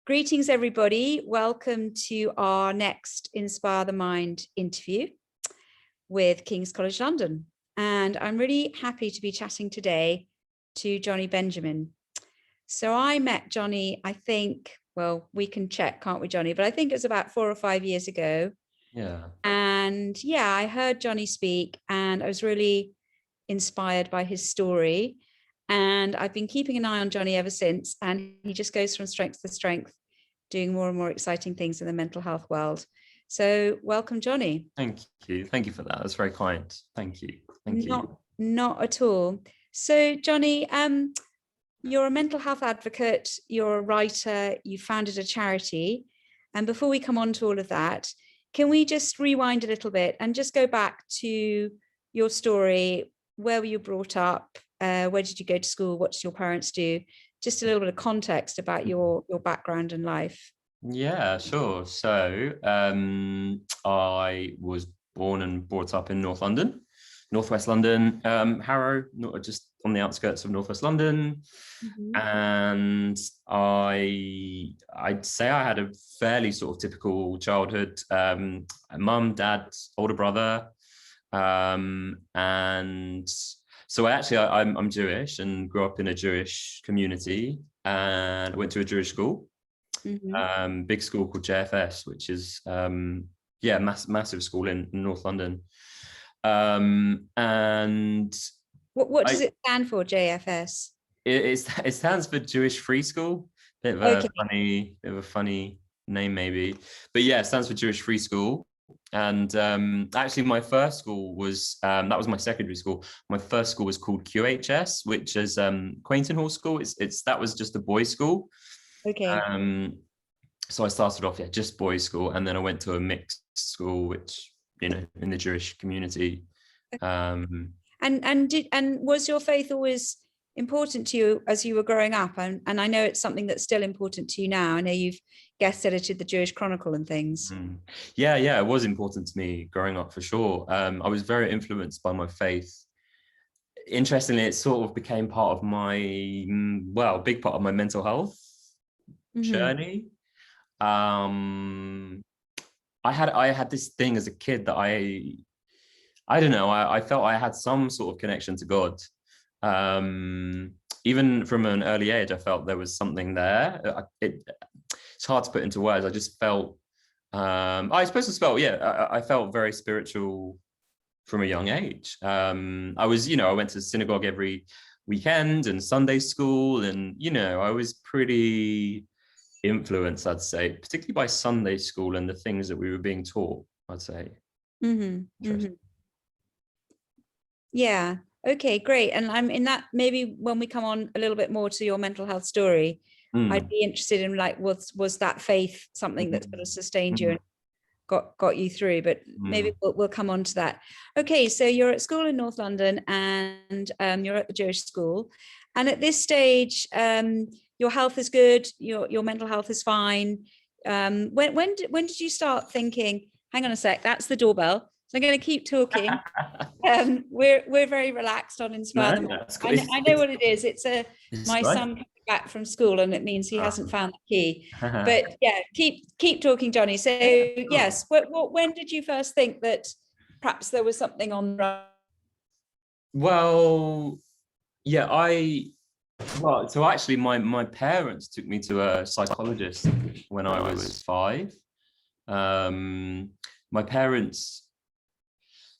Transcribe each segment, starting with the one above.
Greetings, everybody. Welcome to our next Inspire the Mind interview with King's College London. And I'm really happy to be chatting today to Jonny Benjamin. So I met Jonny, I think, well, we can check, can't we, Jonny? But I think it was about 4 or 5 years ago. Yeah. And yeah, I heard Jonny speak and I was really inspired by his story. And I've been keeping an eye on Jonny ever since. And he just goes from strength to strength, doing more and more exciting things in the mental health world. So welcome, Jonny. Thank you. Thank you for that. That's very kind. Thank you. Thank you. Not at all. So Jonny, you're a mental health advocate, you're a writer, you founded a charity. And before we come on to all of that, can we just rewind a little bit and just go back to your story? Where were you brought up? Where did you go to school? What did your parents do? Just a little bit of context about your background and life. Yeah, sure. So I was born and brought up in North London, Northwest London, Harrow, just on the outskirts of Northwest London. Mm-hmm. And I'd say I had a fairly sort of typical childhood. Mum, dad, older brother, and so I'm Jewish and grew up in a Jewish community, and went to a Jewish school, mm-hmm. Big school called JFS, which is massive school in North London. And what does it stand for, JFS? It stands for Jewish Free School. Bit of a funny name maybe, but yeah, it stands for Jewish Free School. And actually my first school was that was my secondary school. My first school was called QHS, which is Quainton Hall School. That was just a boys' school. Okay. So I started off just boys' school, and then I went to a mixed school, which in the Jewish community. And was your faith always important to you as you were growing up? And I know it's something that's still important to you now. I know you've guest edited the Jewish Chronicle and things. Yeah, it was important to me growing up for sure. I was very influenced by my faith. Interestingly, it sort of became part of my, big part of my mental health journey. I had this thing as a kid that I don't know, I felt I had some sort of connection to God. Even from an early age, I felt there was something there. It's hard to put into words. I just felt, I felt very spiritual from a young age. I went to synagogue every weekend and Sunday school, and, I was pretty influenced, I'd say, particularly by Sunday school and the things that we were being taught, I'd say. Yeah. Okay, great. And I'm in that, maybe when we come on a little bit more to your mental health story, I'd be interested in was that faith something that sort of sustained you and got you through, but maybe we'll come on to that. Okay, so you're at school in North London, and you're at the Jewish school, and at this stage your health is good, your mental health is fine. When did you start thinking, hang on a sec, that's the doorbell, so I'm going to keep talking? We're very relaxed on Inspire the Mind. I know what it is. It's my son coming back from school, and it means he hasn't found the key. But yeah, keep talking, Jonny. So yes, when did you first think that perhaps there was something on? Well, yeah, so actually my parents took me to a psychologist when I was 5. My parents,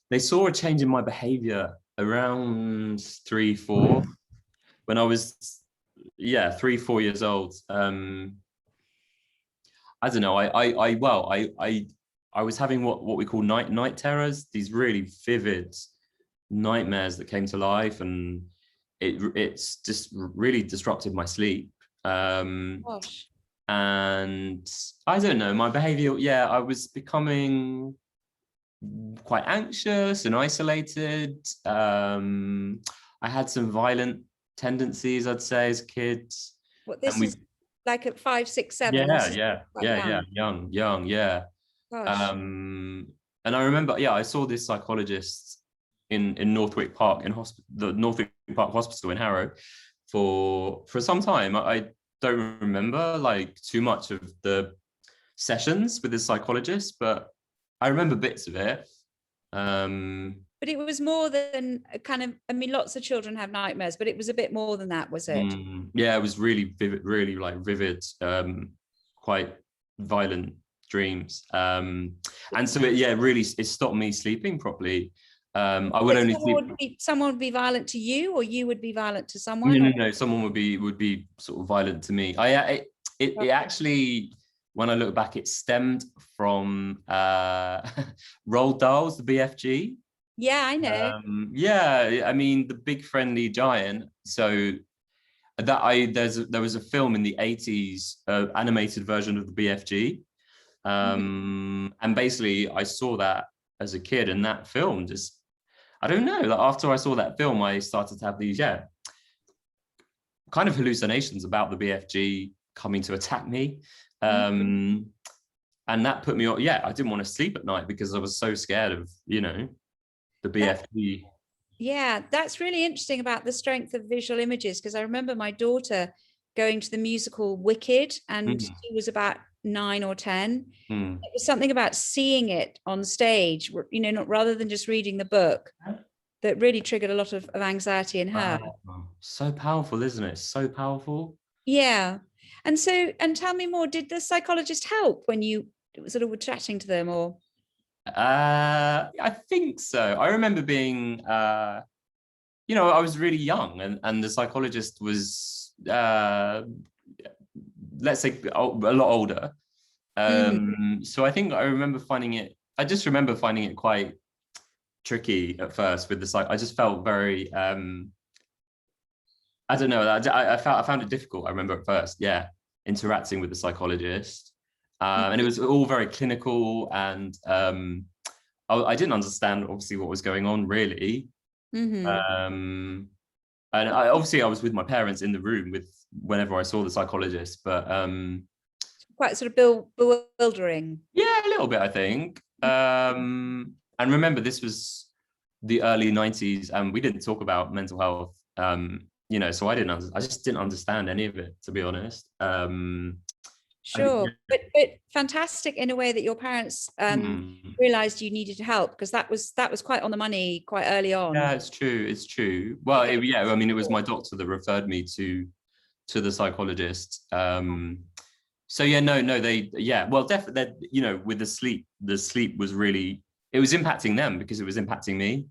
they saw a change in my behavior around 3-4 when I was 3-4 years old. I don't know, I was having what we call night terrors, these really vivid nightmares that came to life, and it's just really disrupted my sleep. And I don't know, my behavior, I was becoming quite anxious and isolated. I had some violent tendencies, I'd say, as a kid. What, this is like at 5, 6, 7? Young, yeah. Gosh. And I remember, I saw this psychologist in Northwick Park, the Northwick Park Hospital in Harrow for some time. don't remember like too much of the sessions with the psychologist, but I remember bits of it. But it was more than a kind of, I mean, lots of children have nightmares, but it was a bit more than that, was it? Yeah, it was really vivid, really like vivid, quite violent dreams. And so it stopped me sleeping properly. I would only sleep. Someone would be violent to you, or you would be violent to someone? No, someone would be sort of violent to me. It actually, when I look back, it stemmed from Roald Dahl's The BFG. Yeah, I know. Yeah, I mean, the big friendly giant. So there was a film in the 80s, animated version of the BFG. And basically I saw that as a kid, and that film just, I don't know, like after I saw that film, I started to have these, kind of hallucinations about the BFG coming to attack me. And that put me on, I didn't want to sleep at night because I was so scared of, the BFG. Yeah, that's really interesting about the strength of visual images, because I remember my daughter going to the musical Wicked, and she was about 9 or 10. It was something about seeing it on stage, not rather than just reading the book, that really triggered a lot of anxiety in her. So powerful, isn't it? So powerful. Yeah. And tell me more, did the psychologist help when you sort of were chatting to them, or? I think so. I remember being, I was really young, and the psychologist was, let's say, a lot older. So I think I just remember finding it quite tricky at first with the psych. I just felt very, I don't know, I found it difficult. I remember at first, interacting with the psychologist. And it was all very clinical, and I didn't understand obviously what was going on really. And I was with my parents in the room whenever I saw the psychologist, but quite sort of bewildering. Yeah, a little bit, I think. And remember, this was the early 90s, and we didn't talk about mental health. So I just didn't understand any of it, to be honest. Sure, but fantastic in a way that your parents realized you needed help, because that was quite on the money quite early on. Yeah, it's true. Well, I mean, it was my doctor that referred me to the psychologist. So well, definitely, with the sleep was really, it was impacting them because it was impacting me.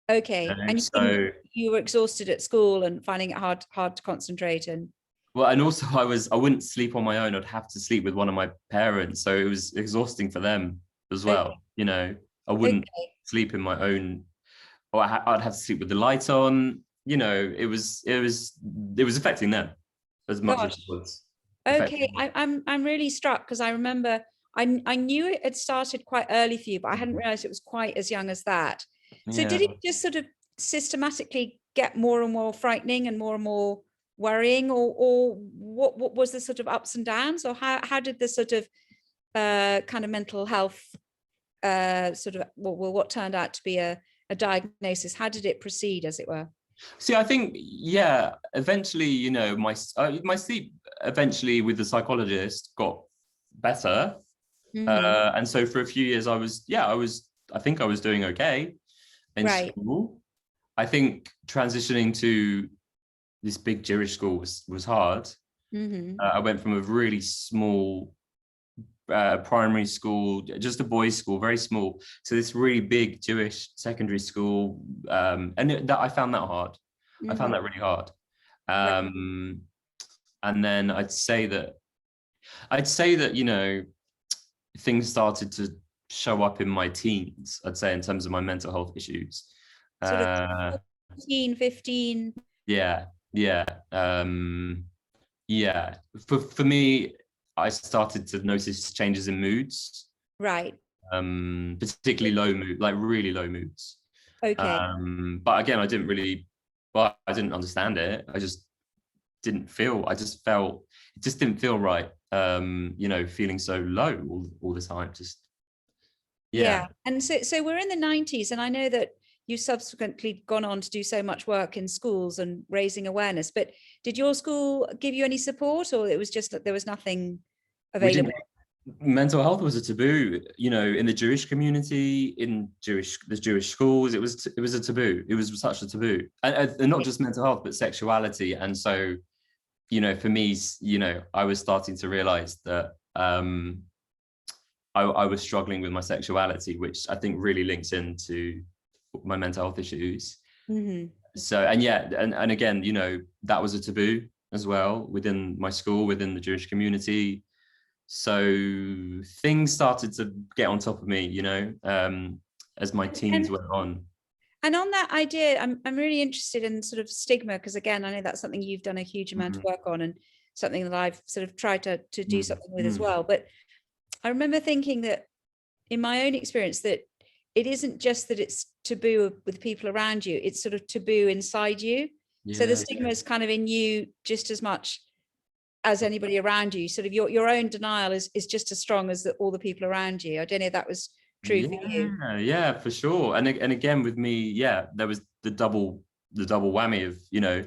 Okay, and so you were exhausted at school and finding it hard to concentrate. And well, and also I wouldn't sleep on my own. I'd have to sleep with one of my parents, so it was exhausting for them as well. Okay. I wouldn't sleep in my own, or I'd have to sleep with the light on. It was affecting them as much as it was. Okay, I'm really struck, because I remember I knew it had started quite early for you, but I hadn't realized it was quite as young as that. So did it just sort of systematically get more and more frightening and more worrying, or what was the sort of ups and downs, or how did the sort of kind of mental health what turned out to be a diagnosis, how did it proceed, as it were? See, I think, eventually, my sleep eventually with the psychologist got better. And so for a few years I think I was doing okay in school. I think transitioning to this big Jewish school was hard. I went from a really small primary school, just a boys' school, very small, to this really big Jewish secondary school, and I found that hard. I found that really hard. And then I'd say that things started to show up in my teens, I'd say, in terms of my mental health issues. Sort of 14, 15. Yeah. For me, I started to notice changes in moods. Right. Particularly low mood, like really low moods. Okay. But again, I didn't understand it. I just didn't feel, it just didn't feel right. Feeling so low all the time. Just yeah. And so we're in the 90s, and I know that you subsequently gone on to do so much work in schools and raising awareness. But did your school give you any support, or it was just that there was nothing available? Mental health was a taboo, you know, in the Jewish community, in the Jewish schools. It was a taboo. It was such a taboo, and not just mental health, but sexuality. And so, you know, for me, you know, I was starting to realize that I was struggling with my sexuality, which I think really links into my mental health issues. Mm-hmm. So, and yeah, and again, you know, that was a taboo as well within my school, within the Jewish community. So things started to get on top of me, you know, as my teens went on. And on that idea, I'm really interested in sort of stigma, because again, I know that's something you've done a huge amount of work on, and something that I've sort of tried to do something with as well. But I remember thinking that in my own experience, that it isn't just that it's taboo with people around you, it's sort of taboo inside you. Yeah. So the stigma is kind of in you just as much as anybody around you. Sort of your own denial is just as strong as all the people around you. I don't know if that was true for you. Yeah, for sure. And again, with me, yeah, there was the double whammy of, you know,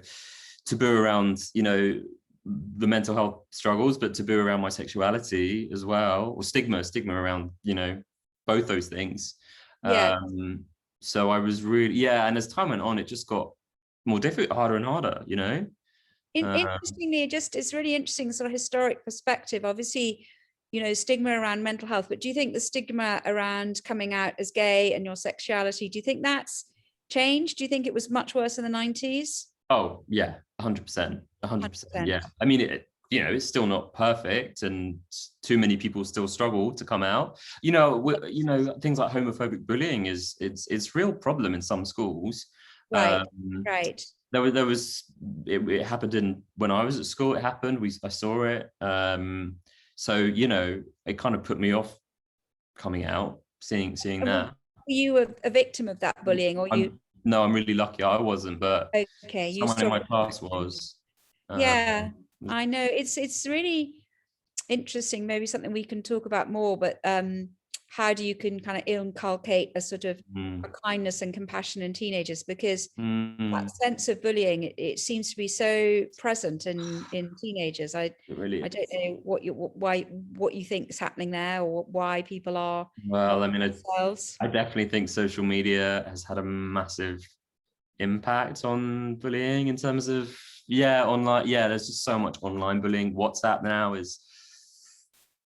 taboo around, you know, the mental health struggles, but taboo around my sexuality as well, or stigma around, you know, both those things. Yeah. So I was really, and as time went on, it just got more difficult, harder and harder, you know. Interestingly, it's really interesting sort of historic perspective. Obviously, you know, stigma around mental health, but do you think the stigma around coming out as gay and your sexuality, do you think that's changed? Do you think it was much worse in the 90s? Oh yeah, 100%. Yeah, I mean, you know, it's still not perfect, and too many people still struggle to come out. You know, things like homophobic bullying it's real problem in some schools. Right. It happened when I was at school. It happened. I saw it. So, you know, it kind of put me off coming out, seeing that. Were you a victim of that bullying, or you? No, I'm really lucky I wasn't, but okay, someone in my class was. Yeah, I know. It's really interesting. Maybe something we can talk about more, but how do you can kind of inculcate a sort of a kindness and compassion in teenagers, because that sense of bullying, it seems to be so present in teenagers. I don't know what you think is happening there, or why people are. Well, I mean, I definitely think social media has had a massive impact on bullying in terms of online. There's just so much online bullying. WhatsApp now is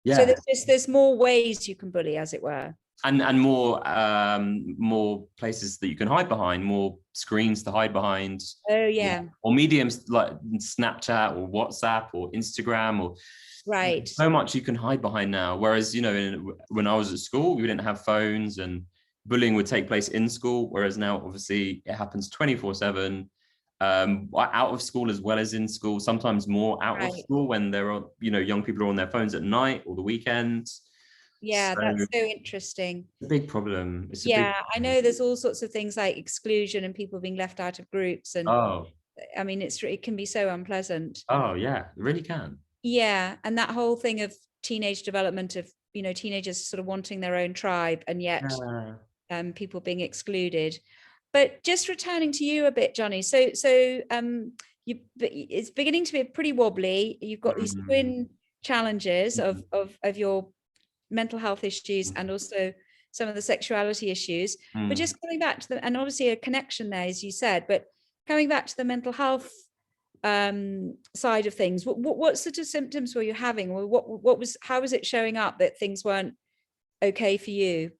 so there's more ways you can bully, as it were, and more places that you can hide behind, more screens to hide behind. Or mediums like Snapchat or WhatsApp or Instagram, or so much you can hide behind now. Whereas, you know, when I was at school, we didn't have phones, and bullying would take place in school, whereas now obviously it happens 24/7, out of school as well as in school, sometimes more out of school when there are, you know, young people are on their phones at night or the weekends. That's so interesting. It's a big problem. I know there's all sorts of things like exclusion and people being left out of groups, and I mean, it can be so unpleasant. Oh yeah, it really can. Yeah, and that whole thing of teenage development, of, you know, teenagers sort of wanting their own tribe, and yet people being excluded. But just returning to you a bit, Jonny. So it's beginning to be pretty wobbly. You've got these twin challenges of your mental health issues and also some of the sexuality issues. But just coming back to and obviously a connection there, as you said, but coming back to the mental health side of things, what sort of symptoms were you having? How was it showing up that things weren't okay for you?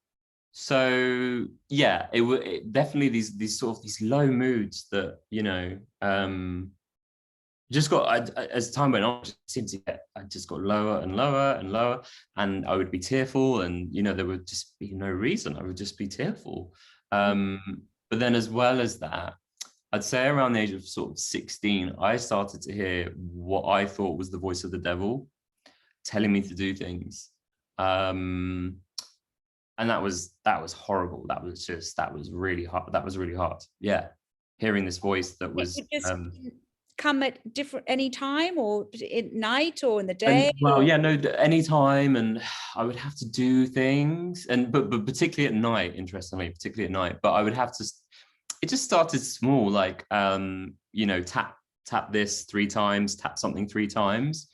So it definitely these sort of these low moods that, you know, just got, as time went on, I just got lower and lower and lower, and I would be tearful, and, you know, there would just be no reason. I would just be tearful. But then, as well as that, I'd say around the age of sort of 16, I started to hear what I thought was the voice of the devil telling me to do things. And that was horrible. That was really hard. That was really hard. Yeah. Hearing this voice that was come at any time, or at night, or in the day? Any time, and I would have to do things, but particularly at night, interestingly, particularly at night. But I would have to, it just started small, like, tap this 3 times, tap something 3 times.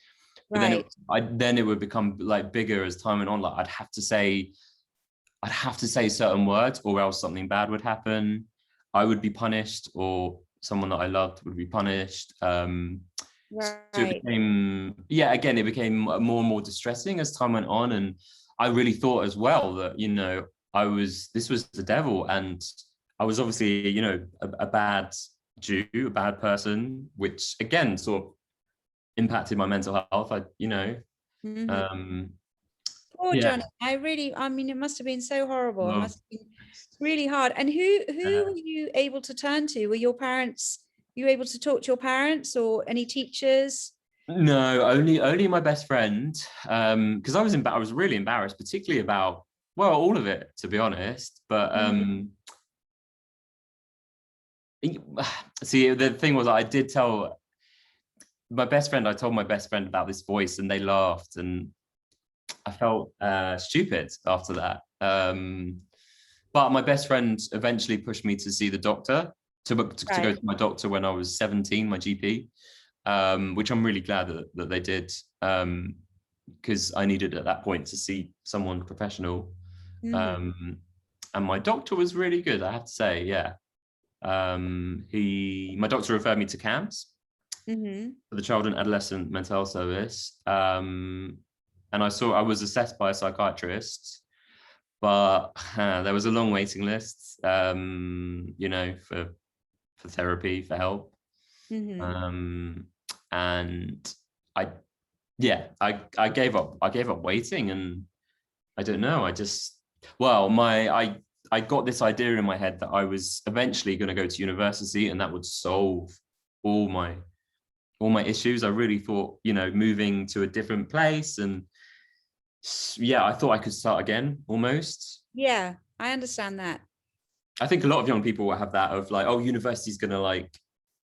But then it would become like bigger as time went on. Like I'd have to say certain words, or else something bad would happen. I would be punished, or someone that I loved would be punished. So it became, again, it became more and more distressing as time went on. And I really thought as well that, this was the devil, and I was obviously, a bad Jew, a bad person, which again sort of impacted my mental health. Poor Jonny. I mean, it must have been so horrible. It must have been really hard. And who were you able to turn to? Were you able to talk to your parents or any teachers? No, only my best friend. Because I was really embarrassed, particularly about, well, all of it, to be honest. But see, the thing was, I told my best friend about this voice, and they laughed, and I felt stupid after that. But my best friend eventually pushed me to see the doctor, to go to my doctor when I was 17, my GP, which I'm really glad that they did, because I needed at that point to see someone professional. And my doctor was really good, I have to say. Yeah. My doctor referred me to CAMS, for the Child and Adolescent Mental Health Service. And I was assessed by a psychiatrist, but there was a long waiting list, for therapy, for help. And I gave up waiting, and I don't know, I got this idea in my head that I was eventually going to go to university, and that would solve all my issues. I really thought, moving to a different place, and I thought I could start again almost. Yeah, I understand that. I think a lot of young people will have that of like, oh, university's gonna like.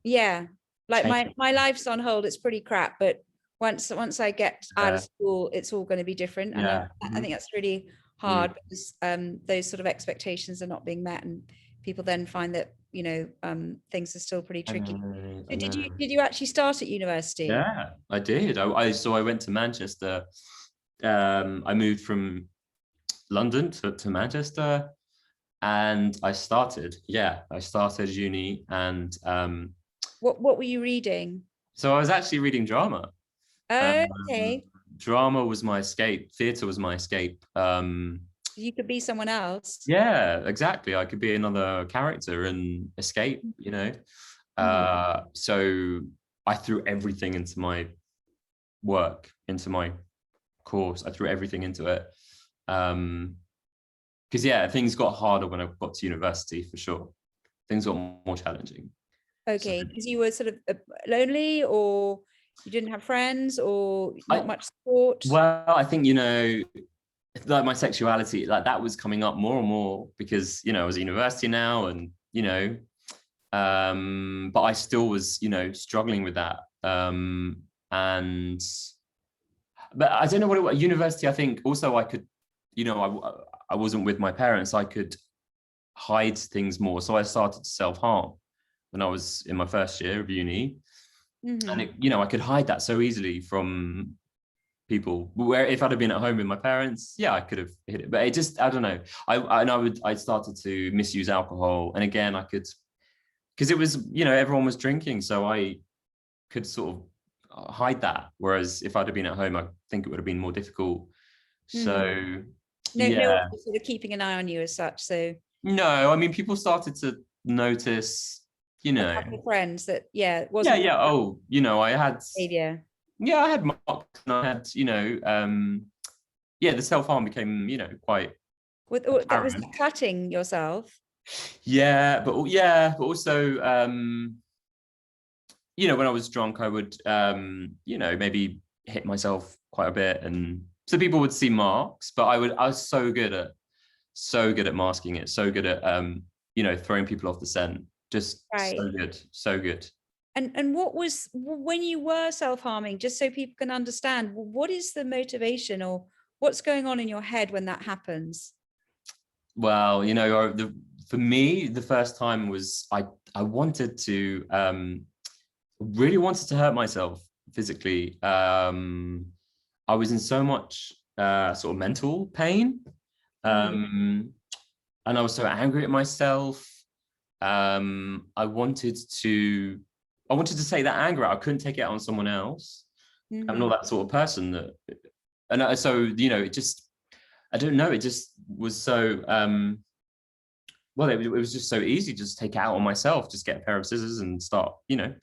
Yeah, like my life's on hold. It's pretty crap, but once I get out of school, it's all going to be different. And I think that's really hard, because those sort of expectations are not being met, and people then find that things are still pretty tricky. Did you actually start at university? Yeah, I did. I went to Manchester. I moved from London to Manchester, and I started uni. And what were you reading? So I was actually reading drama. Okay. Drama was my escape. Theatre was my escape. You could be someone else. Yeah, exactly. I could be another character and escape, So I threw everything into my work, into my course. I threw everything into it. Because things got harder when I got to university, for sure. Things got more challenging. Okay, because you were sort of lonely, or you didn't have friends, or not much support? Well, I think, like my sexuality, like that was coming up more and more, because, I was at university now, and, but I still was, struggling with that. But I don't know what it was. University, I think also I could, I wasn't with my parents. I could hide things more. So I started to self-harm when I was in my first year of uni. And I could hide that so easily from people, where if I'd have been at home with my parents, I could have hid it. But it just, I don't know. I started to misuse alcohol. And again, I could, because it was, everyone was drinking. So I could sort of hide that. Whereas if I'd have been at home, I think it would have been more difficult. So no one was sort of keeping an eye on you as such. So no, I mean, people started to notice, a couple of friends that wasn't I had behavior. I had marks, and I had the self-harm became quite that was cutting yourself. But also when I was drunk, I would maybe hit myself quite a bit, and so people would see marks, but I was so good at masking it, so good at throwing people off the scent, just so good. And what was, when you were self-harming, just so people can understand, what is the motivation, or what's going on in your head when that happens? Well, the for me, the first time was I wanted to really wanted to hurt myself physically. I was in so much sort of mental pain, and I was so angry at myself. I wanted to take that anger out. I couldn't take it out on someone else. I'm not that sort of person that, and so, you know, it just, I don't know, it just was so well, it was just so easy to just take it out on myself, just get a pair of scissors and start, you know,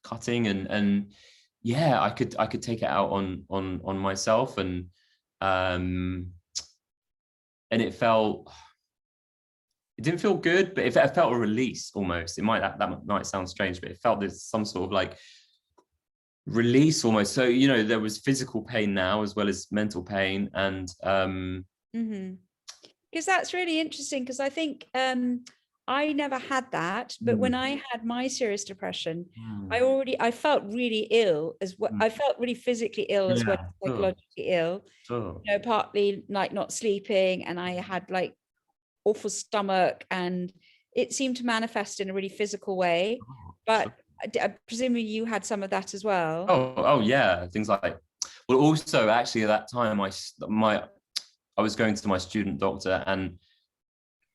cutting, and yeah, I could take it out on myself, and it didn't feel good, but it felt a release almost. It might, that might sound strange, but it felt there's some sort of like release almost. So, you know, there was physical pain now as well as mental pain, and because that's really interesting, because I think I never had that, but when I had my serious depression, I felt really ill as well. I felt really physically ill as well as psychologically ill. You know, partly like not sleeping, and I had like awful stomach, and it seemed to manifest in a really physical way. But presumably you had some of that as well. Oh yeah, things like, well, also actually at that time I was going to my student doctor, and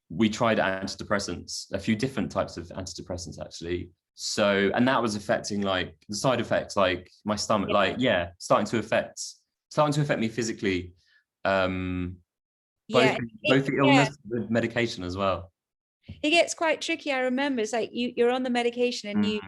we tried antidepressants, a few different types of antidepressants actually. So, and that was affecting like the side effects, like my stomach, like starting to affect me physically. Both the illness with medication as well. It gets quite tricky. I remember it's like you're on the medication and you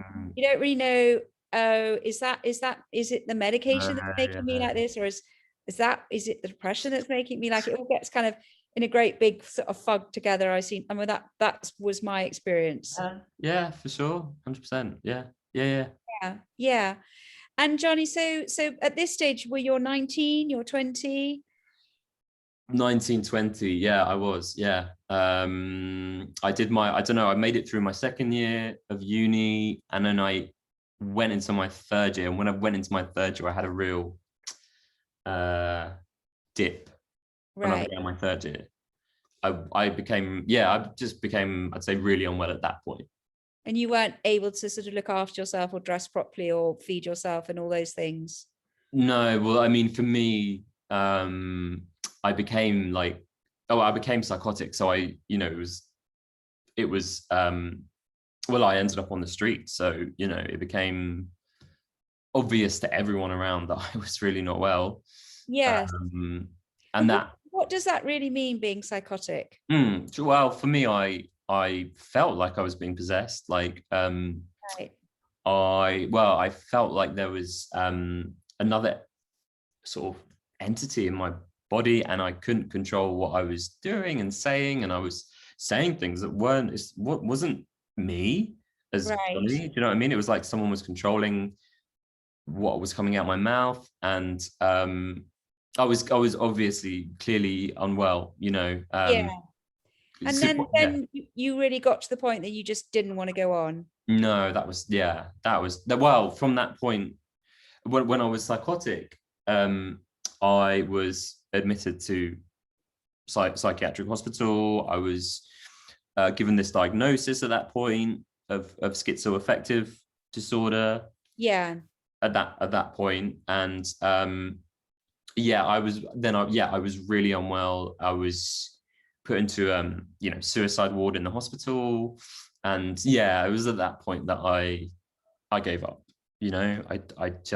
don't really know, oh, is it the medication that's making me like this, or is it the depression that's making me like it? All gets kind of in a great big sort of fog together. I mean, that was my experience. Yeah, for sure. 100%. Yeah. And Jonny, so at this stage, were you 19, you're 20? 19, 20, yeah, I was, yeah. I made it through my second year of uni, and then I went into my third year. And when I went into my third year, I had a real dip. When I began my third year. I just became, I'd say, really unwell at that point. And you weren't able to sort of look after yourself or dress properly or feed yourself and all those things? No, well, I mean, for me, I became psychotic. So I ended up on the street. So, you know, it became obvious to everyone around that I was really not well. Yes. And what does that really mean, being psychotic? Well, for me, I felt like I was being possessed. Like, I felt like there was another sort of entity in my body, and I couldn't control what I was doing and saying, and I was saying things that wasn't me as Jonny, do you know what I mean? It was like someone was controlling what was coming out my mouth, and I was obviously clearly unwell, you know. And then you really got to the point that you just didn't want to go on. No, well, from that point, when I was psychotic, I was admitted to psychiatric hospital. I was given this diagnosis at that point of schizoaffective disorder. Yeah. At that point, and I was really unwell. I was put into suicide ward in the hospital, and it was at that point that I gave up. You know, I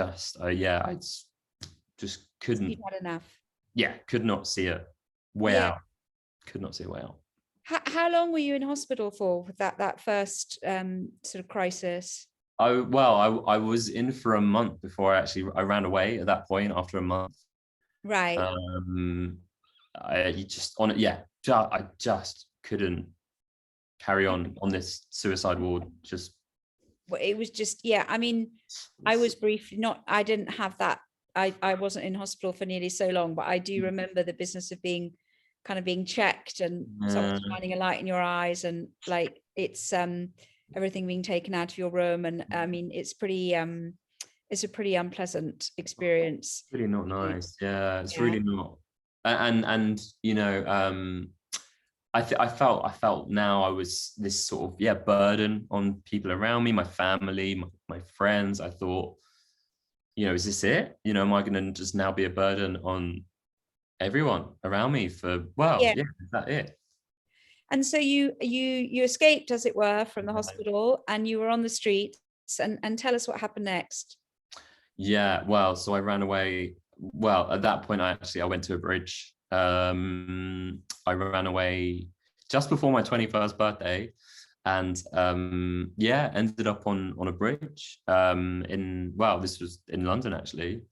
just couldn't. You've had enough. Yeah, could not see a way out. Could not see a way out. How long were you in hospital for with that first sort of crisis? I was in for a month before I ran away at that point after a month. Right. I just couldn't carry on this suicide ward. It was just, I mean, I was briefly I didn't have that. I wasn't in hospital for nearly so long, but I do remember the business of being checked and someone shining a light in your eyes, and like it's everything being taken out of your room. And I mean, it's a pretty unpleasant experience. Really not nice. Yeah, it's really not. And you know, I felt now I was this sort of burden on people around me, my family, my friends. I thought, is this it? Am I going to just now be a burden on everyone around me for, is that it? And so you escaped, as it were, from the hospital, and you were on the streets. And tell us what happened next. Yeah, well, so I ran away. Well, at that point, I went to a bridge. I ran away just before my 21st birthday, and ended up on a bridge this was in London, actually,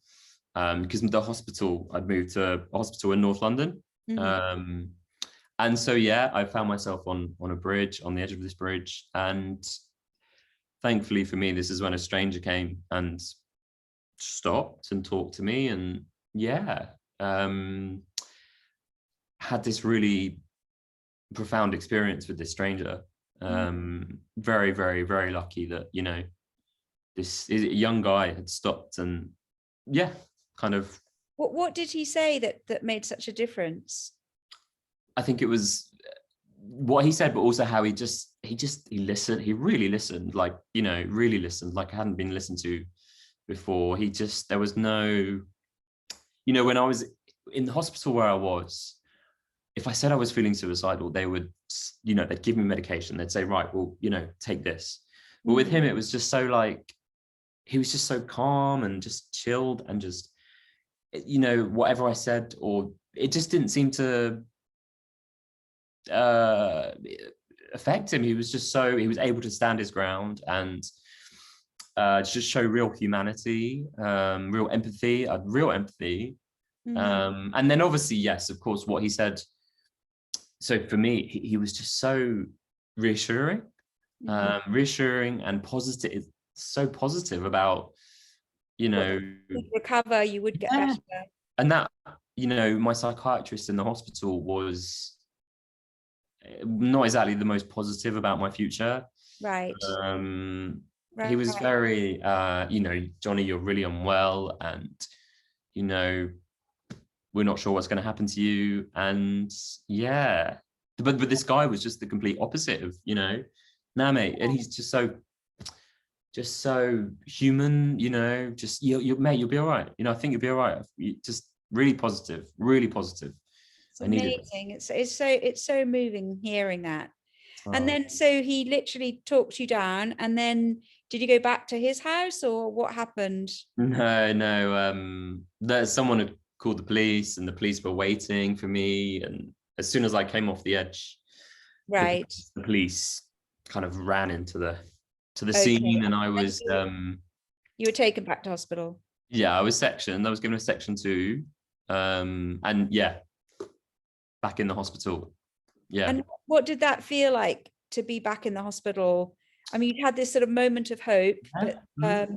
because the hospital, I'd moved to a hospital in North London. Mm-hmm. And so I found myself on a bridge, on the edge of this bridge, and thankfully for me, this is when a stranger came and stopped and talked to me, and had this really profound experience with this stranger. Very, very, very lucky that this young guy had stopped, and kind of. What did he say that made such a difference? I think it was what he said, but also how he listened. He really listened, really listened, like I hadn't been listened to before. There was no, when I was in the hospital where I was, if I said I was feeling suicidal, they would, they'd give me medication. They'd say, right, well, take this. But with him, it was just so he was just so calm and just chilled, and just, whatever I said, or it just didn't seem to affect him. He was able to stand his ground and just show real humanity, real empathy. And then obviously, yes, of course, what he said. So for me, he was just so reassuring, reassuring and positive, so positive about, you would recover, you would get better. And that, my psychiatrist in the hospital was not exactly the most positive about my future. Right. He was very, Jonny, you're really unwell, and, we're not sure what's going to happen to you. And but this guy was just the complete opposite of, nah, mate. And he's just so human, just mate, you'll be all right. I think you'll be all right. Just really positive, really positive. It's amazing. It's so moving hearing that. And then, so he literally talked you down, and then did you go back to his house, or what happened? No. There's someone had called the police, and the police were waiting for me. And as soon as I came off the edge, right, the police kind of ran into the scene, and I was. You were taken back to hospital. Yeah, I was sectioned. I was given a section 2, and back in the hospital. Yeah. And what did that feel like to be back in the hospital? I mean, you'd had this sort of moment of hope, but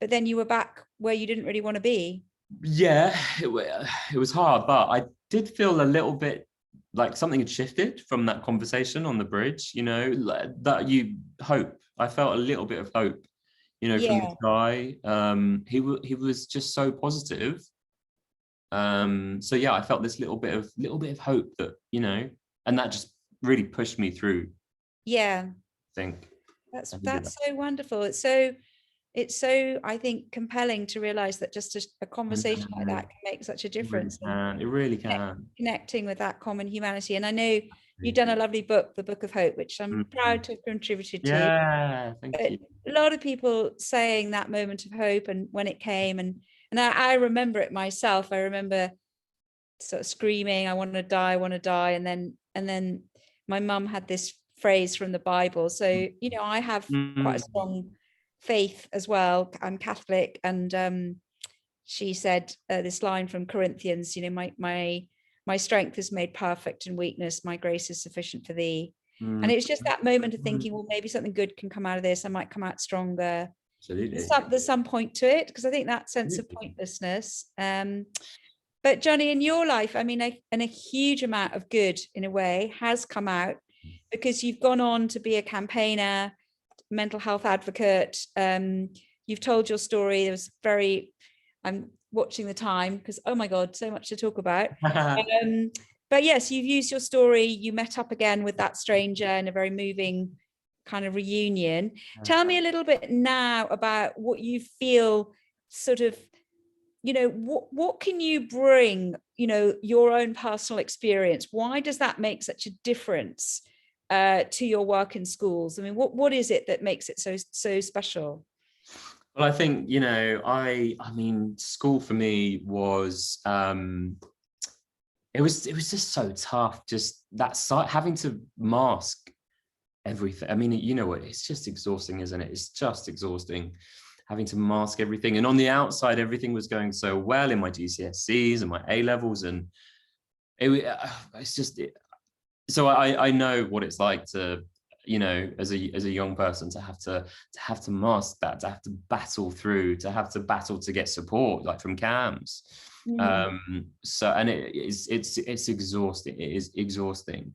then you were back where you didn't really want to be. Yeah, it was hard, but I did feel a little bit like something had shifted from that conversation on the bridge, hope. I felt a little bit of hope, from this guy. He was just so positive. So I felt this little bit of hope that, and that just really pushed me through. Yeah. I think that's so wonderful. It's so, I think, compelling to realize that just a conversation like that can make such a difference. It really can. Connecting with that common humanity. And I know you've done a lovely book, The Book of Hope, which I'm proud to have contributed to. Yeah, thank you. A lot of people saying that moment of hope and when it came, and I remember it myself. I remember sort of screaming, I want to die. And then my mum had this phrase from the Bible. So, I have quite a strong faith as well. I'm Catholic, and she said this line from Corinthians, my strength is made perfect in weakness, my grace is sufficient for thee. And it's just that moment of thinking, well, maybe something good can come out of this. I might come out stronger. Absolutely. There's some point to it, because I think that sense of pointlessness. But Jonny, in your life, I mean, and a huge amount of good, in a way, has come out, because you've gone on to be a campaigner, mental health advocate. You've told your story. There was I'm watching the time, because, oh my God, so much to talk about. but yes, you've used your story. You met up again with that stranger in a very moving kind of reunion. Tell me a little bit now about what you feel sort of, you know, what can you bring, you know, your own personal experience? Why does that make such a difference to your work in schools? I mean, what is it that makes it so special? Well, I think, you know, I mean, school for me was, it was just so tough. Just that side, having to mask everything. I mean, you know what? It's just exhausting, isn't it? It's just exhausting having to mask everything. And on the outside, everything was going so well in my GCSEs and my A levels, and it's just. So I know what it's like to, you know, as a young person to have to mask that, to have to battle through, to have to battle to get support, like from CAMS. So, and it's exhausting. It is exhausting.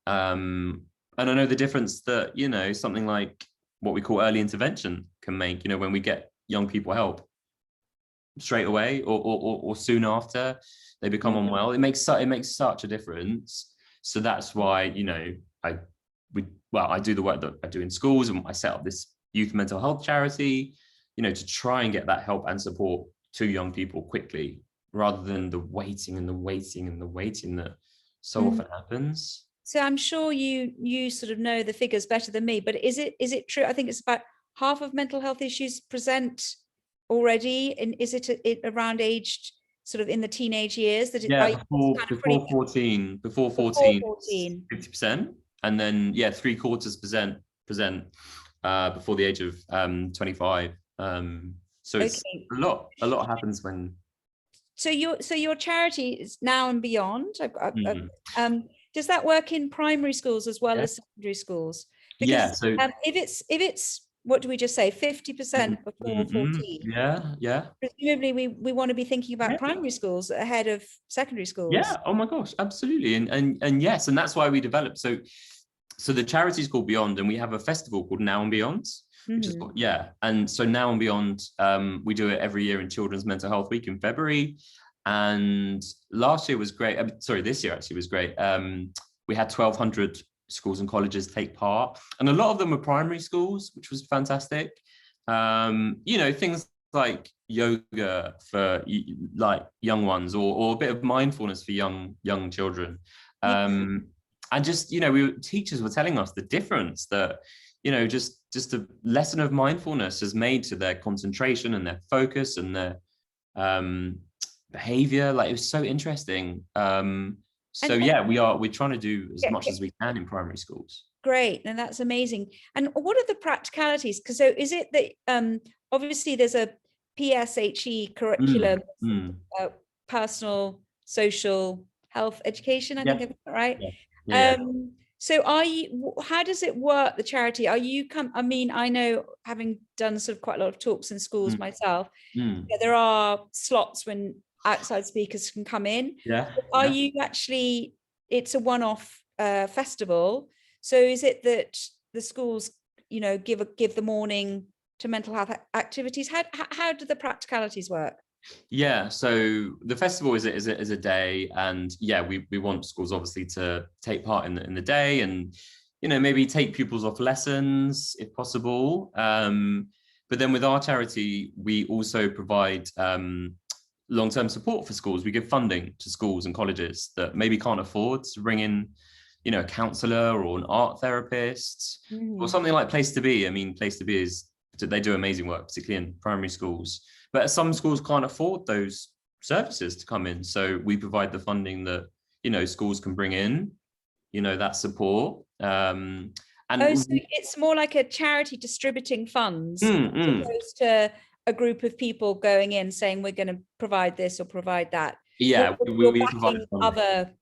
And I know the difference that, you know, something like what we call early intervention can make, you know, when we get young people help straight away or soon after they become unwell, it makes such a difference. So that's why, you know, I do the work that I do in schools, and I set up this youth mental health charity, you know, to try and get that help and support to young people quickly, rather than the waiting that so often happens. So I'm sure you sort of know the figures better than me, but is it true? I think it's about half of mental health issues present already, and is it around aged sort of in the teenage years that before 14, 50%, and then 3/4 present before the age of 25. So it's a lot happens when. So your charity is Now and Beyond. Does that work in primary schools as well as secondary schools? Because so if it's what do we just say, 50% before 14? Presumably we want to be thinking about primary schools ahead of secondary schools. Oh my gosh, absolutely. And yes, and that's why we developed. So the charity is called Beyond, and we have a festival called Now and Beyond, which is and so Now and Beyond, we do it every year in Children's Mental Health Week in February. And last year was great. This year actually was great. We had 1,200 schools and colleges take part, and a lot of them were primary schools, which was fantastic. You know, things like yoga for like young ones, or a bit of mindfulness for young children. And just, you know, teachers were telling us the difference that, you know, just a lesson of mindfulness has made to their concentration and their focus and their behavior. Like, it was so interesting. We're trying to do as much as we can in primary schools. Great, and that's amazing. And what are the practicalities? Because so is it that obviously there's a PSHE curriculum, personal, social, health, education, I think I've got that right. So how does it work, the charity? I mean, I know, having done sort of quite a lot of talks in schools myself, there are slots when outside speakers can come in. Are you actually, it's a one-off festival, so is it that the schools, you know, give the morning to mental health activities? How do the practicalities work? So the festival is a day, and we want schools obviously to take part in the day, and, you know, maybe take pupils off lessons if possible. But then with our charity, we also provide long-term support for schools. We give funding to schools and colleges that maybe can't afford to bring in, you know, a counsellor or an art therapist, or something like Place to Be. I mean, Place to Be they do amazing work, particularly in primary schools. But some schools can't afford those services to come in. So we provide the funding that, you know, schools can bring in, you know, that support. So it's more like a charity distributing funds, as opposed to a group of people going in saying, we're going to provide this or provide that. We provide other.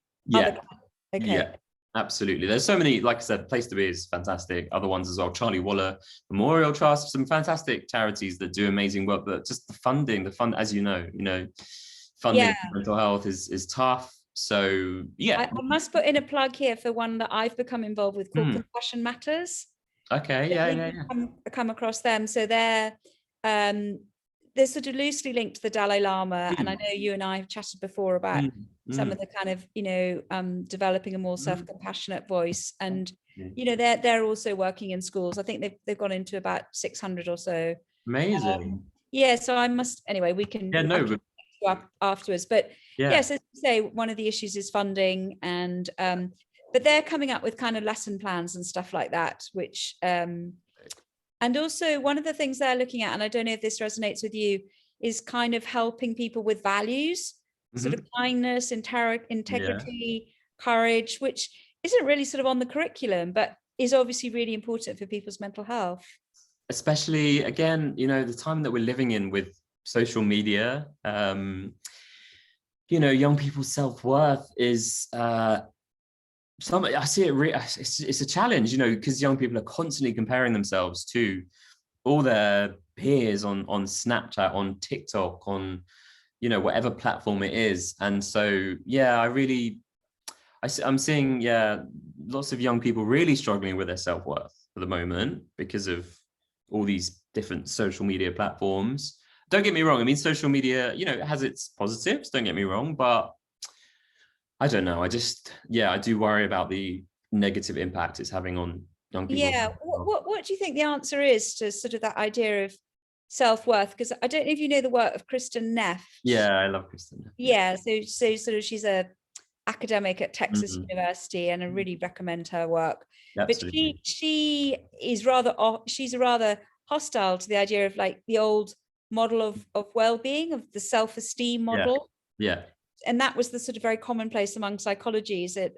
Absolutely. There's so many, like I said, Place to Be is fantastic. Other ones as well, Charlie Waller Memorial Trust, some fantastic charities that do amazing work. But just the fund, as you know, funding for mental health is tough. So I must put in a plug here for one that I've become involved with called Concussion Matters. Okay, come across them. So they're they're sort of loosely linked to the Dalai Lama. And I know you and I have chatted before about some of the kind of, you know, developing a more self-compassionate voice. And, you know, they're also working in schools. I think they've gone into about 600 or so. Amazing. Yeah, so I must, anyway, we can, afterwards. But yes, as you say, one of the issues is funding, and but they're coming up with kind of lesson plans and stuff like that, which and also one of the things they're looking at, and I don't know if this resonates with you, is kind of helping people with values, sort of kindness, integrity, courage, which isn't really sort of on the curriculum, but is obviously really important for people's mental health. Especially, again, you know, the time that we're living in with social media, you know, young people's self-worth is I see it, it's a challenge, you know, because young people are constantly comparing themselves to all their peers on Snapchat, on TikTok, on, you know, whatever platform it is. And so, yeah, I'm seeing, lots of young people really struggling with their self-worth at the moment because of all these different social media platforms. Don't get me wrong. I mean, social media, you know, it has its positives, don't get me wrong, but I don't know. I do worry about the negative impact it's having on young people. Yeah. What do you think the answer is to sort of that idea of self-worth? Because I don't know if you know the work of Kristin Neff. Yeah, I love Kristin Neff. Yeah. So sort of she's a academic at Texas University, and I really recommend her work. Absolutely. But she is she's rather hostile to the idea of like the old model of well-being, of the self-esteem model. Yeah. And that was the sort of very commonplace among psychologists that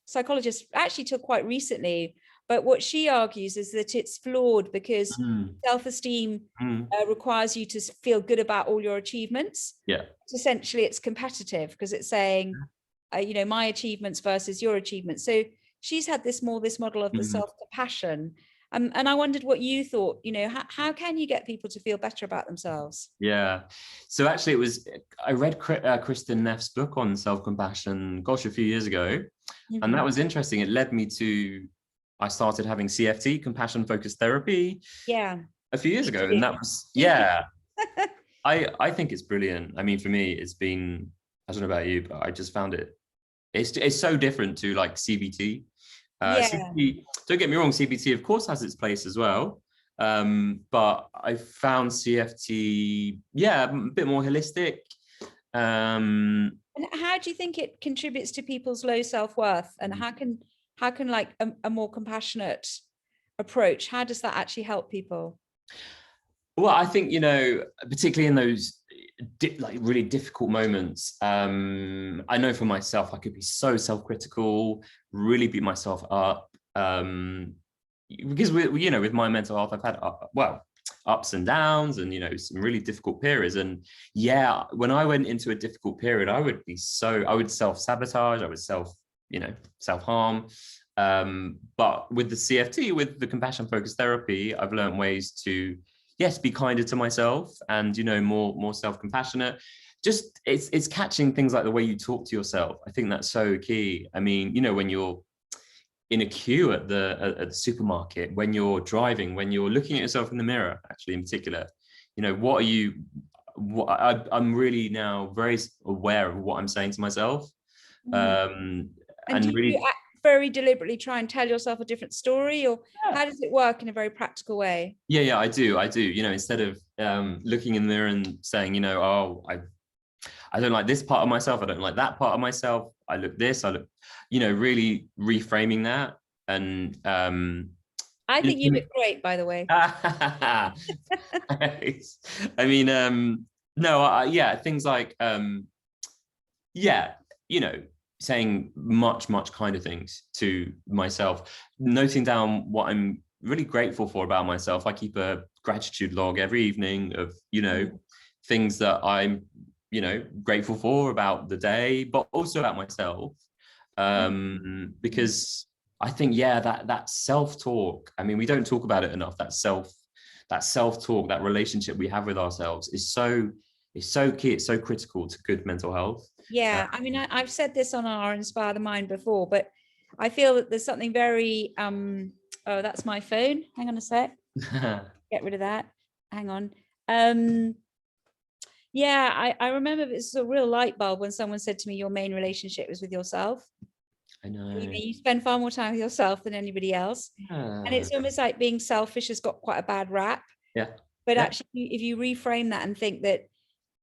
psychologists actually till quite recently. But what she argues is that it's flawed because self-esteem requires you to feel good about all your achievements. Yeah. Essentially, it's competitive because it's saying, you know, my achievements versus your achievements. So she's had this model of the self-compassion. And I wondered what you thought, you know, how can you get people to feel better about themselves? Yeah. So actually I read Kristin Neff's book on self-compassion, gosh, a few years ago. And that was interesting. It led me to, I started having CFT, compassion focused therapy. Yeah. A few years ago. And that was, I think it's brilliant. I mean, for me, it's been, I don't know about you, but I just found it's so different to like CBT. CBT, don't get me wrong, CBT of course has its place as well, but I found CFT a bit more holistic. And how do you think it contributes to people's low self-worth, and how can like a more compassionate approach, how does that actually help people? Well, I think, you know, particularly in those like really difficult moments, I know for myself, I could be so self-critical, really beat myself up, because you know, with my mental health, I've had ups and downs, and you know, some really difficult periods. And yeah, when I went into a difficult period, I would self-sabotage, I would self-harm. But with the CFT, with the compassion focused therapy, I've learned ways to be kinder to myself, and you know, more self-compassionate. Just it's catching things like the way you talk to yourself. I think that's so key. I mean, you know, when you're in a queue at the supermarket, when you're driving, when you're looking at yourself in the mirror, actually in particular, you know, I'm really now very aware of what I'm saying to myself. And do really you very deliberately try and tell yourself a different story, or how does it work in a very practical way? Yeah, I do. You know, instead of looking in the mirror and saying, you know, oh, I don't like this part of myself, I don't like that part of myself, I look, you know, really reframing that. And I think you look great, by the way. I mean, no, things like you know, saying much kinder things to myself, noting down what I'm really grateful for about myself. I keep a gratitude log every evening of, you know, things that I'm, you know, grateful for about the day, but also about myself. Because I think, that self-talk, I mean, we don't talk about it enough, that self-talk, that relationship we have with ourselves is so key, it's so critical to good mental health. Yeah, I mean, I've said this on our Inspire the Mind before, but I feel that there's something very, oh, that's my phone. Hang on a sec. Get rid of that. Hang on. Yeah, I remember it's a real light bulb when someone said to me, your main relationship is with yourself. I know. You spend far more time with yourself than anybody else. And it's almost like being selfish has got quite a bad rap. Yeah. But Yeah. actually, if you reframe that and think that,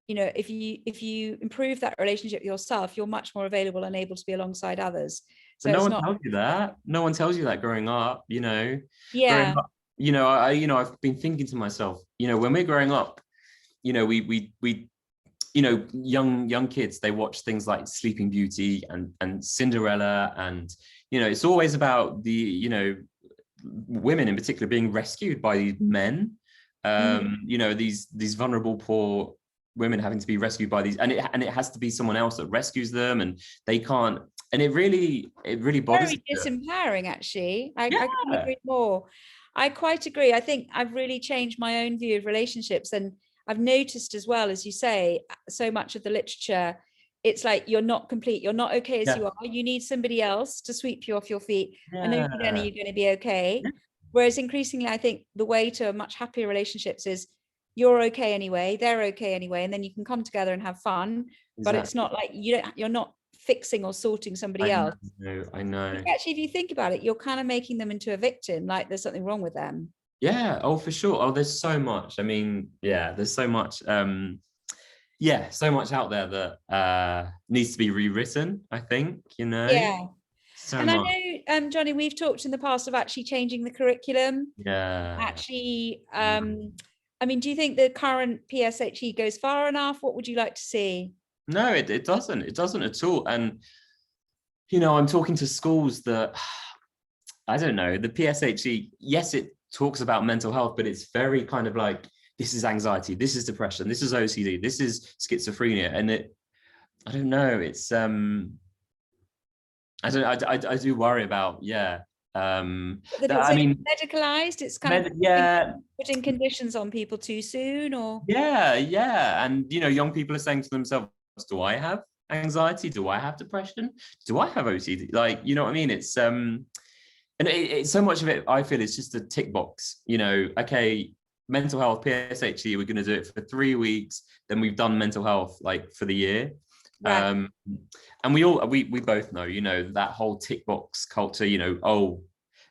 you know, if you improve that relationship with yourself, you're much more available and able to be alongside others. So But no it's one not. tells you that. No one tells you that growing up, you know. Growing Yeah. up, you know, I've been thinking to myself, you know, when we're growing up, you know, we you know, young kids, they watch things like Sleeping Beauty and Cinderella, and you know, it's always about the, you know, women in particular being rescued by these men. You know, these vulnerable poor women having to be rescued by these, and it has to be someone else that rescues them, and they can't. And it really bothers Very me. disempowering, actually. I Yeah. couldn't agree more. I quite agree. I think I've really changed my own view of relationships, and I've noticed as well, as you say, so much of the literature, it's like you're not complete, you're not okay as you are. You need somebody else to sweep you off your feet, and only then are you going to be okay. Yeah. Whereas increasingly, I think the way to much happier relationships is you're okay anyway, they're okay anyway, and then you can come together and have fun. But it's not like you're not fixing or sorting somebody else. I know. Actually, if you think about it, you're kind of making them into a victim, like there's something wrong with them. Yeah, oh, for sure. Oh, there's so much. I mean, yeah, there's so much yeah, so much out there that needs to be rewritten, I think, you know. Yeah. So And much. I know, Jonny, we've talked in the past of actually changing the curriculum. Yeah. Actually, I mean, do you think the current PSHE goes far enough? What would you like to see? No, it doesn't. It doesn't at all. And you know, I'm talking to schools that I don't know, the PSHE, yes, it talks about mental health, but it's very kind of like, this is anxiety, this is depression, this is OCD, this is schizophrenia. And I don't know, it's I do worry about, yeah. That it's I mean, medicalized, it's kind of yeah, putting conditions on people too soon, or yeah. And you know, young people are saying to themselves, do I have anxiety? Do I have depression? Do I have OCD? Like, you know what I mean? It's and it's so much of it, I feel, is just a tick box. You know, okay, mental health, PSHE, we're going to do it for 3 weeks. Then we've done mental health like for the year. right. And we both know, you know, that whole tick box culture, you know, oh,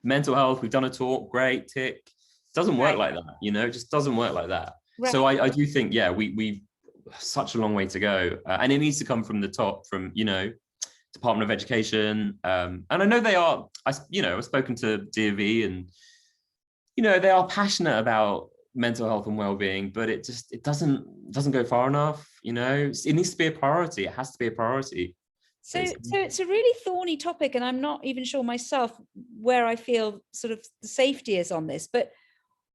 mental health, we've done a talk, great, tick. It doesn't work like that, you know, it just doesn't work like that. Right. So I do think, yeah, we've such a long way to go. And it needs to come from the top, from, you know, Department of Education. And I know they are, you know, I've spoken to DOV, and, you know, they are passionate about mental health and well-being, but it doesn't go far enough, you know. It needs to be a priority. It has to be a priority. So it's a really thorny topic, and I'm not even sure myself where I feel sort of the safety is on this. But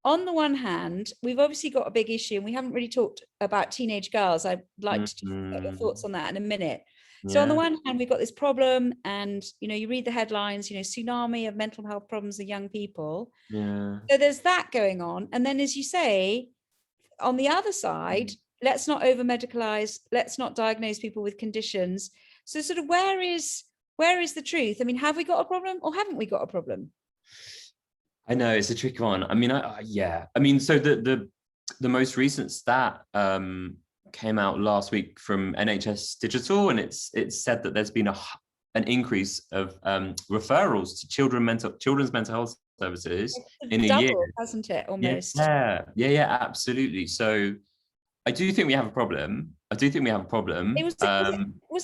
on the one hand, we've obviously got a big issue, and we haven't really talked about teenage girls. I'd like to get your thoughts on that in a minute. So on the one hand, we've got this problem, and you know, you read the headlines, you know, tsunami of mental health problems of young people. Yeah. So there's that going on. And then, as you say, on the other side, let's not over medicalize, let's not diagnose people with conditions. So sort of where is the truth? I mean, have we got a problem or haven't we got a problem? I know it's a tricky one. I mean, yeah. I mean, so the most recent stat came out last week from NHS Digital, and it's said that there's been an increase of referrals to children's mental health services in a year, hasn't it? Almost. Yeah, absolutely. So I do think we have a problem. Was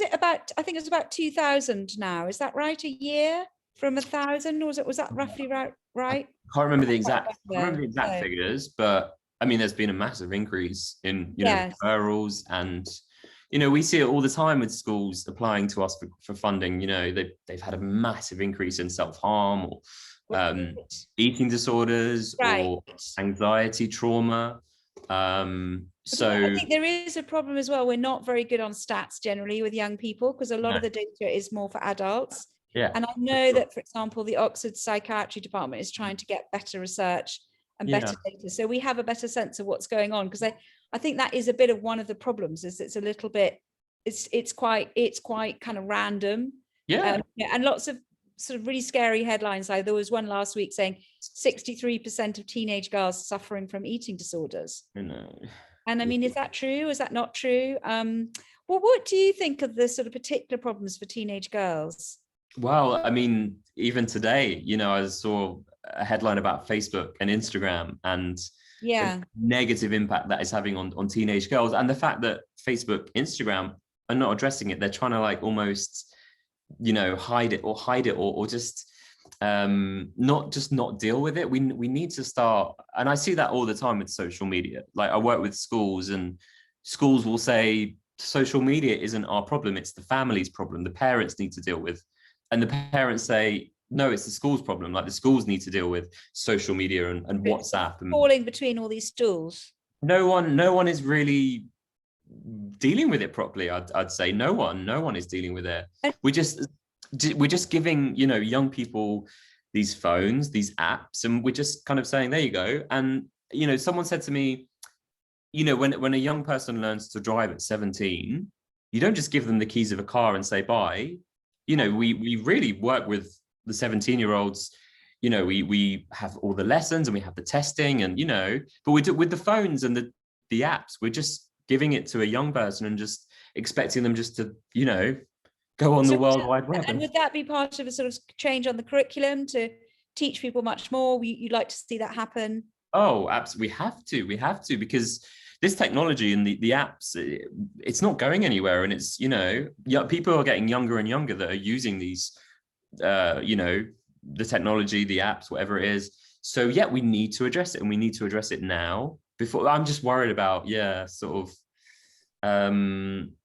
it about, I think it was about 2,000 now. Is that right? A year from 1,000? Or was that roughly right? I can't remember the exact figures, but I mean, there's been a massive increase in, you know, referrals, and, you know, we see it all the time with schools applying to us for funding. You know, they've had a massive increase in self-harm, or eating disorders, or anxiety, trauma. So I think there is a problem as well. We're not very good on stats generally with young people, because a lot of the data is more for adults. Yeah. And I know that, for example, the Oxford Psychiatry Department is trying to get better research and better data. So we have a better sense of what's going on, because I think that is a bit of one of the problems, is it's a little bit, it's quite kind of random. And lots of sort of really scary headlines. Like there was one last week saying 63% of teenage girls suffering from eating disorders. I know. And I mean, is that true? Is that not true? Well, what do you think of the sort of particular problems for teenage girls? Well, I mean, even today, you know, I saw a headline about Facebook and Instagram and the Yeah. negative impact that is having on teenage girls, and the fact that Facebook, Instagram are not addressing it. They're trying to like almost, you know, hide it or just not deal with it. We need to start, and I see that all the time with social media. Like I work with schools, and schools will say social media isn't our problem, it's the family's problem, the parents need to deal with. And the parents say, no, it's the school's problem. Like the schools need to deal with social media and WhatsApp. And falling between all these stools. no one is really dealing with it properly. I'd say no one is dealing with it. We're just giving, you know, young people these phones, these apps, and we're just kind of saying, there you go. And, you know, someone said to me, you know, when a young person learns to drive at 17, you don't just give them the keys of a car and say bye. You know, we really work with the 17-year-olds. You know, we have all the lessons and we have the testing, and, you know, but we do with the phones and the apps, we're just giving it to a young person and just expecting them just to, you know, go on the World Wide Web. And would that be part of a sort of change on the curriculum to teach people much more? You'd like to see that happen? Oh, absolutely. We have to, because this technology and the apps, it's not going anywhere. And it's, you know, people are getting younger and younger that are using these, you know, the technology, the apps, whatever it is. So yeah, we need to address it, and we need to address it now. Before, I'm just worried about, sort of,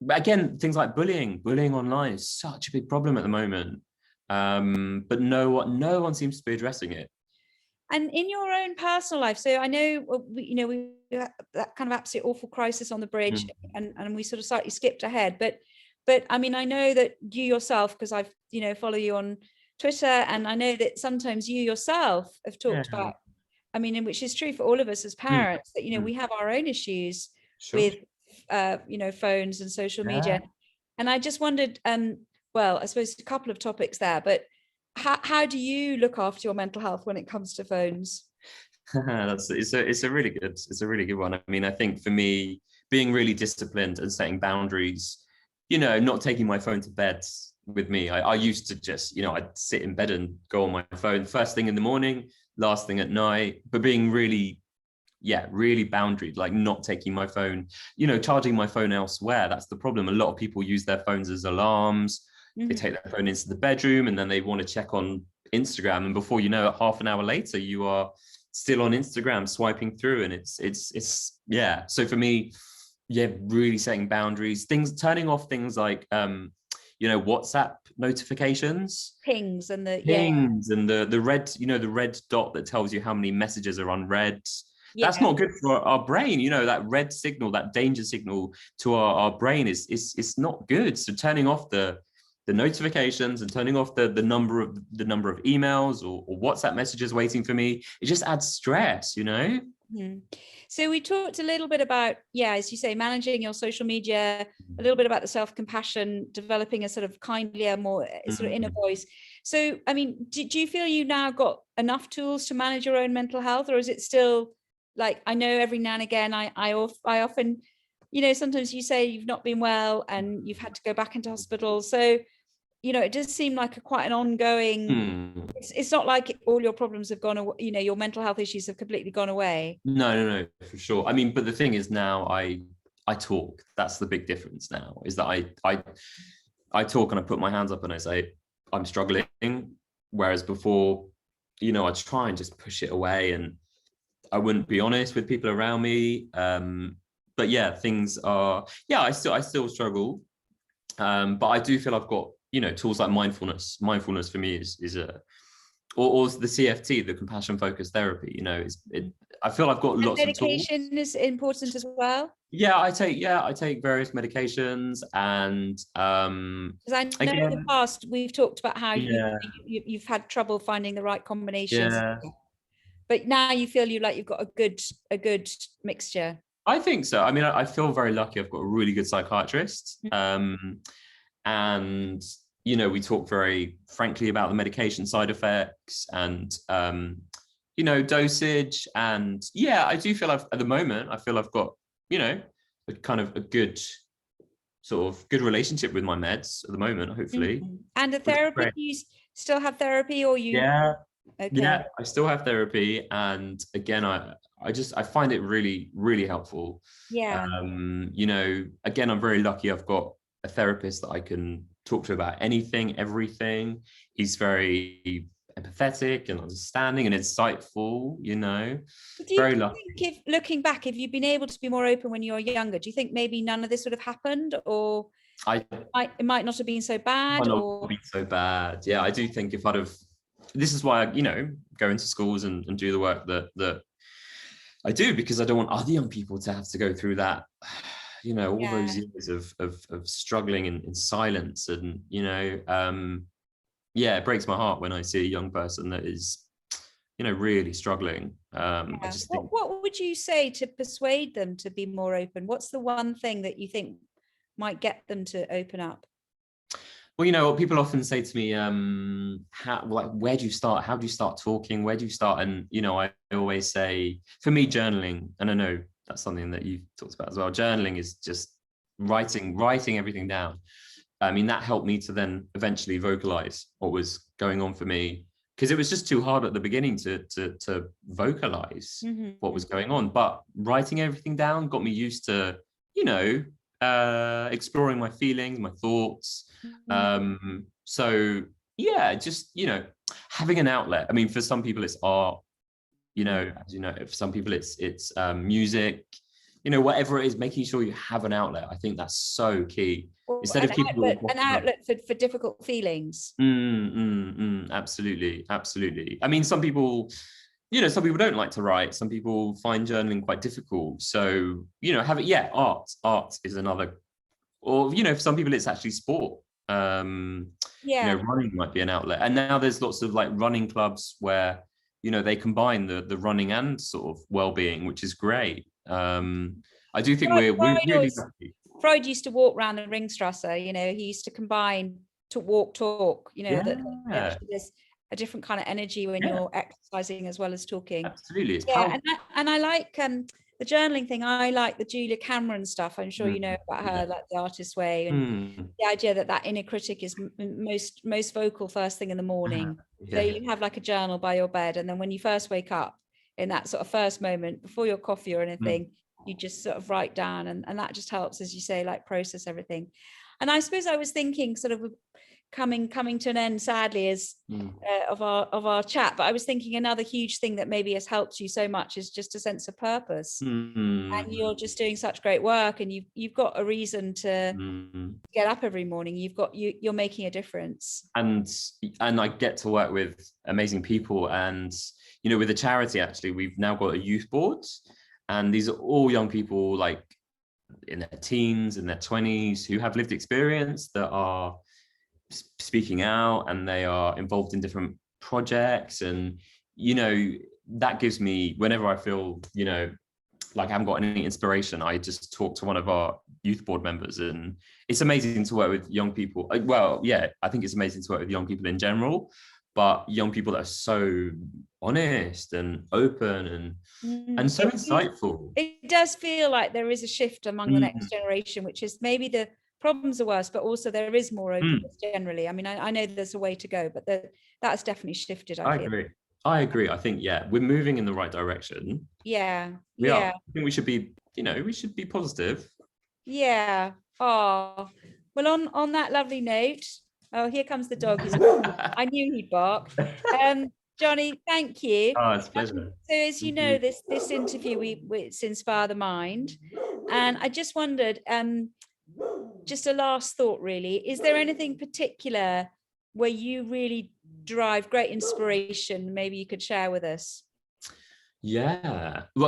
again, things like bullying online is such a big problem at the moment. But no one seems to be addressing it. And in your own personal life, so I know, we had that kind of absolute awful crisis on the bridge, and we sort of slightly skipped ahead. But I mean, I know that you yourself, because I've, you know, follow you on Twitter, and I know that sometimes you yourself have talked about, I mean, and which is true for all of us as parents, that, you know, we have our own issues with, you know, phones and social media. And I just wondered, well, I suppose a couple of topics there, but how do you look after your mental health when it comes to phones? It's a really good one. I mean, I think for me, being really disciplined and setting boundaries, you know, not taking my phone to bed with me. I used to just, you know, I'd sit in bed and go on my phone first thing in the morning, last thing at night, but being really boundaried, like not taking my phone, you know, charging my phone elsewhere. That's the problem. A lot of people use their phones as alarms. They take their phone into the bedroom, and then they want to check on Instagram, and before you know it, half an hour later you are still on Instagram swiping through. And it's so for me, really setting boundaries, turning off things like you know, WhatsApp notifications, pings and the red, you know, the red dot that tells you how many messages are unread. That's not good for our brain. You know, that red signal, that danger signal to our brain is not good. So turning off the notifications and turning off the number of emails or WhatsApp messages waiting for me, it just adds stress, you know. So we talked a little bit about, as you say, managing your social media, a little bit about the self-compassion, developing a sort of kindlier, more sort of inner voice. So I mean, do you feel you now got enough tools to manage your own mental health, or is it still like, I know every now and again I often, you know, sometimes you say you've not been well and you've had to go back into hospital, so you know, it does seem like quite an ongoing. It's not like all your problems have gone away, you know, your mental health issues have completely gone away. No, for sure. I mean, but the thing is, now I talk. That's the big difference now, is that I talk and I put my hands up and I say I'm struggling, whereas before, you know, I'd try and just push it away and I wouldn't be honest with people around me. But yeah, things are, I still struggle. But I do feel I've got, you know, tools like mindfulness for me is a, or the CFT, the compassion focused therapy, you know, I feel I've got lots of tools. Medication is important as well. I take various medications, and because I know in the past we've talked about how you've had trouble finding the right combinations, but now you feel you've got a good mixture. I think so. I mean, I feel very lucky. I've got a really good psychiatrist. And, you know, we talk very frankly about the medication side effects and, you know, dosage. And I do feel at the moment, I feel I've got a kind of a good relationship with my meds at the moment, hopefully. And the therapy, do you still have therapy, or you? Yeah. Okay. Yeah, I still have therapy, and again, I find it really, really helpful. Yeah. Again, I'm very lucky. I've got a therapist that I can talk to about anything, everything. He's very empathetic and understanding and insightful. Very lucky. Think, if looking back, if you'd been able to be more open when you were younger, do you think maybe none of this would have happened, or it might not have been so bad? Yeah, I do think if I'd have. This is why I, go into schools and do the work that I do, because I don't want other young people to have to go through that, all those years of struggling in silence. And, it breaks my heart when I see a young person that is, really struggling. I just think. What would you say to persuade them to be more open? What's the one thing that you think might get them to open up? Well, people often say to me, where do you start? How do you start talking? Where do you start? And, I always say, for me, journaling, and I know that's something that you've talked about as well. Journaling is just writing everything down. I mean, that helped me to then eventually vocalize what was going on for me, because it was just too hard at the beginning to vocalize what was going on. But writing everything down got me used to, exploring my feelings, my thoughts. So yeah, just having an outlet. I mean, for some people it's art, as for some people it's music, whatever it is, making sure you have an outlet. I think that's so key. Instead of people an outlet for difficult feelings. Absolutely. I mean, some people don't like to write. Some people find journaling quite difficult. So, art is another, or, for some people it's actually sport. Running might be an outlet. And now there's lots of like running clubs where, they combine the running and sort of well-being, which is great. I do think we're really lucky. Freud used to walk around the Ringstrasse, he used to combine to talk, that there's a different kind of energy when you're exercising as well as talking. Absolutely. It's powerful. And I like the journaling thing. I like the Julia Cameron stuff. I'm sure you know about her, like The Artist's Way, and the idea that inner critic is most vocal first thing in the morning. So you have like a journal by your bed, and then when you first wake up, in that sort of first moment before your coffee or anything, you just sort of write down, and that just helps, as you say, like process everything. And I suppose I was thinking, sort of coming to an end, sadly, of our chat, but I was thinking another huge thing that maybe has helped you so much is just a sense of purpose. And you're just doing such great work, and you've got a reason to get up every morning. You're making a difference, and I get to work with amazing people. And with the charity, actually, we've now got a youth board, and these are all young people like in their teens, in their 20s, who have lived experience, that are speaking out, and they are involved in different projects. And that gives me, whenever I feel like I haven't got any inspiration, I just talk to one of our youth board members. And it's amazing to work with young people. Well, yeah, I think it's amazing to work with young people in general, but young people that are so honest and open and so insightful. It does feel like there is a shift among the next generation, which is maybe the problems are worse, but also there is more openness generally. I mean, I know there's a way to go, but that's definitely shifted. I agree. I think, we're moving in the right direction. Yeah. I think we should be, positive. Yeah. Oh, well, on that lovely note, here comes the dog. I knew he'd bark. Jonny, thank you. Oh, it's a pleasure. So as you know, this interview, it's Inspire the Mind. And I just wondered, just a last thought really, is there anything particular where you really derive great inspiration, maybe you could share with us?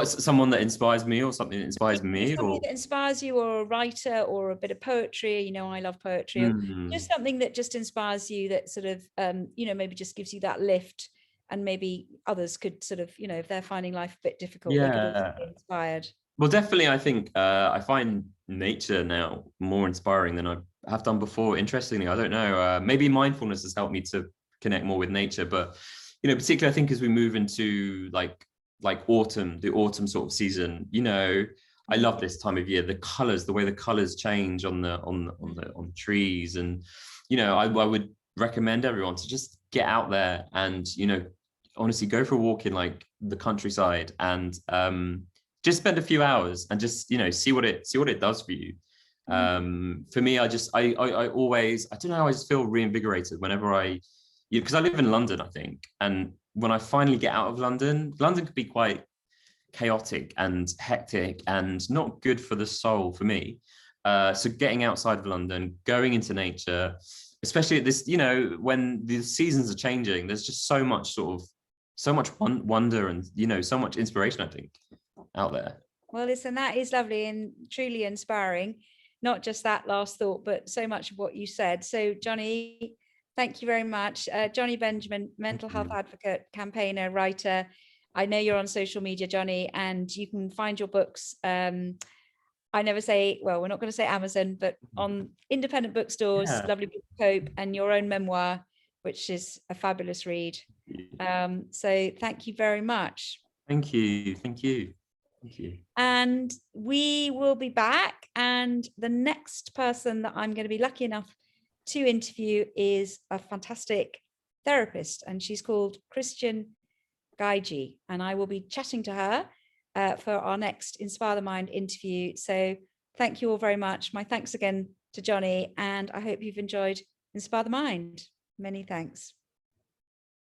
Someone that inspires me, or something that inspires me, something that inspires you, or a writer, or a bit of poetry. I love poetry. Just something that just inspires you, that sort of maybe just gives you that lift, and maybe others could sort of, if they're finding life a bit difficult, they could also be inspired. Well, definitely, I think I find nature now more inspiring than I have done before. Interestingly, I don't know, maybe mindfulness has helped me to connect more with nature, but particularly I think as we move into like autumn, the autumn sort of season, I love this time of year, the colors, the way the colors change on the trees. And, you know, I would recommend everyone to just get out there and, you know, honestly go for a walk in like the countryside and just spend a few hours and just, you know, see what it does for you. For me, I always, I don't know, I just feel reinvigorated whenever because I live in London, I think. And when I finally get out of London could be quite chaotic and hectic and not good for the soul for me. So getting outside of London, going into nature, especially at this, you know, when the seasons are changing, there's just so much wonder and, you know, so much inspiration, I think, out there. Well, listen, that is lovely and truly inspiring. Not just that last thought, but so much of what you said. So, Jonny, thank you very much. Jonny Benjamin, mental health advocate, campaigner, writer. I know you're on social media, Jonny, and you can find your books. I never say, well, we're not going to say Amazon, but on independent bookstores, Lovely Book of Hope, and your own memoir, which is a fabulous read. So thank you very much. Thank you. Thank you. Thank you. And we will be back. And the next person that I'm going to be lucky enough to interview is a fantastic therapist, and she's called Christian Gaiji, and I will be chatting to her for our next Inspire the Mind interview. So thank you all very much. My thanks again to Jonny, and I hope you've enjoyed Inspire the Mind. Many thanks.